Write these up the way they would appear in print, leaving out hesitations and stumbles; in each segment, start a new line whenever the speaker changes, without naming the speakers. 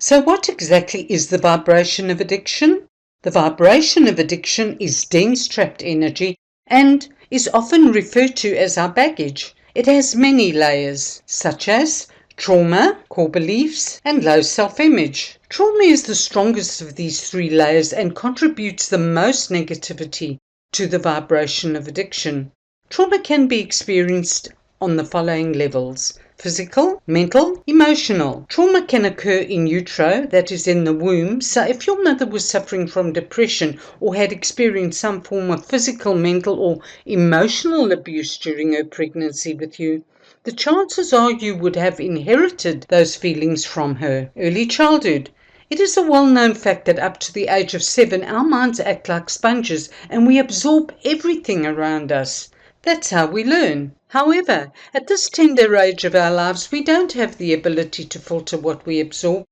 So what exactly is the vibration of addiction? The vibration of addiction is dense trapped energy and is often referred to as our baggage. It has many layers, such as trauma, core beliefs, and low self-image. Trauma is the strongest of these three layers and contributes the most negativity to the vibration of addiction. Trauma can be experienced on the following levels: physical, mental, emotional. Trauma can occur in utero, that is in the womb. So if your mother was suffering from depression or had experienced some form of physical, mental or emotional abuse during her pregnancy with you, the chances are you would have inherited those feelings from her. Early childhood. It is a well-known fact that up to the age of 7, our minds act like sponges and we absorb everything around us. That's how we learn. However, at this tender age of our lives, we don't have the ability to filter what we absorb.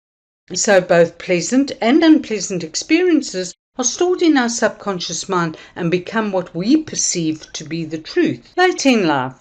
So both pleasant and unpleasant experiences are stored in our subconscious mind and become what we perceive to be the truth. Later in life.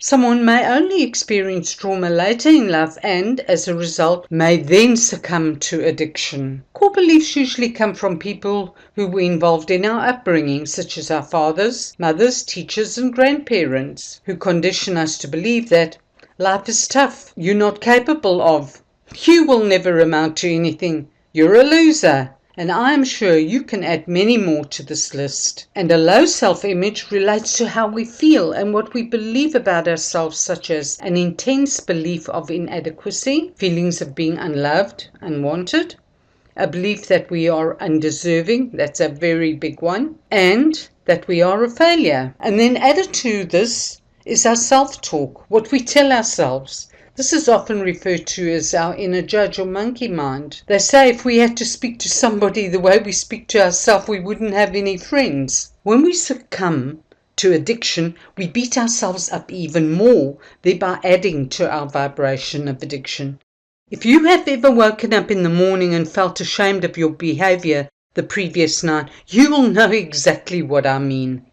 Someone may only experience trauma later in life and, as a result, may then succumb to addiction. Core beliefs usually come from people who were involved in our upbringing, such as our fathers, mothers, teachers, and grandparents, who condition us to believe that life is tough, you're not capable of, you will never amount to anything, you're a loser. And I am sure you can add many more to this list. And a low self-image relates to how we feel and what we believe about ourselves, such as an intense belief of inadequacy, feelings of being unloved, unwanted, a belief that we are undeserving, that's a very big one, and that we are a failure. And then added to this is our self-talk, what we tell ourselves. This is often referred to as our inner judge or monkey mind. They say if we had to speak to somebody the way we speak to ourselves, we wouldn't have any friends. When we succumb to addiction, we beat ourselves up even more, thereby adding to our vibration of addiction. If you have ever woken up in the morning and felt ashamed of your behaviour the previous night, you will know exactly what I mean.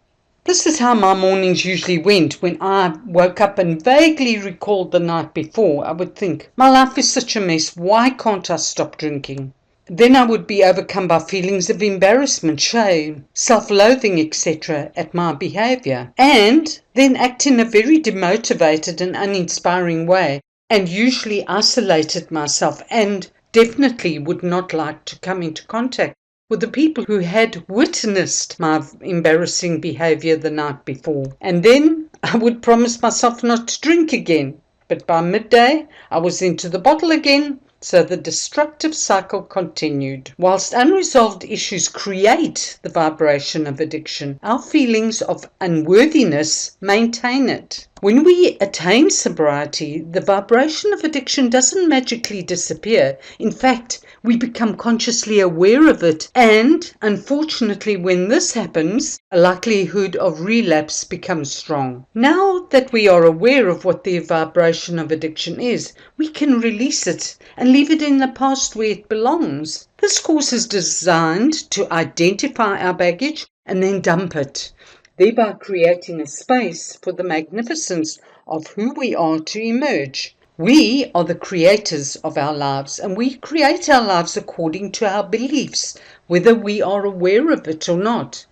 This is how my mornings usually went when I woke up and vaguely recalled the night before. I would think, my life is such a mess, why can't I stop drinking? Then I would be overcome by feelings of embarrassment, shame, self-loathing, etc. at my behaviour, and then act in a very demotivated and uninspiring way, and usually isolated myself and definitely would not like to come into contact with the people who had witnessed my embarrassing behaviour the night before. And then I would promise myself not to drink again. But by midday, I was into the bottle again, so the destructive cycle continued. Whilst unresolved issues create the vibration of addiction, our feelings of unworthiness maintain it. When we attain sobriety, the vibration of addiction doesn't magically disappear. In fact, we become consciously aware of it, and unfortunately when this happens, a likelihood of relapse becomes strong. Now that we are aware of what the vibration of addiction is, we can release it and leave it in the past where it belongs. This course is designed to identify our baggage and then dump it, thereby creating a space for the magnificence of who we are to emerge. We are the creators of our lives, and we create our lives according to our beliefs, whether we are aware of it or not.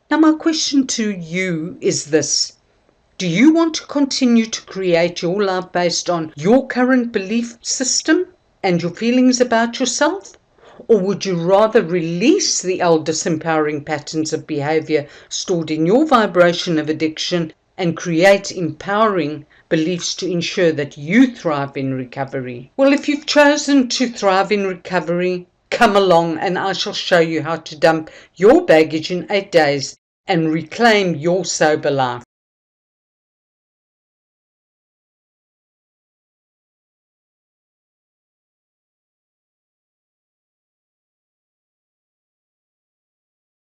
Now, my question to you is this. Do you want to continue to create your life based on your current belief system and your feelings about yourself? Or would you rather release the old disempowering patterns of behavior stored in your vibration of addiction and create empowering beliefs to ensure that you thrive in recovery? Well, if you've chosen to thrive in recovery, come along and I shall show you how to dump your baggage in 8 days and reclaim your sober life.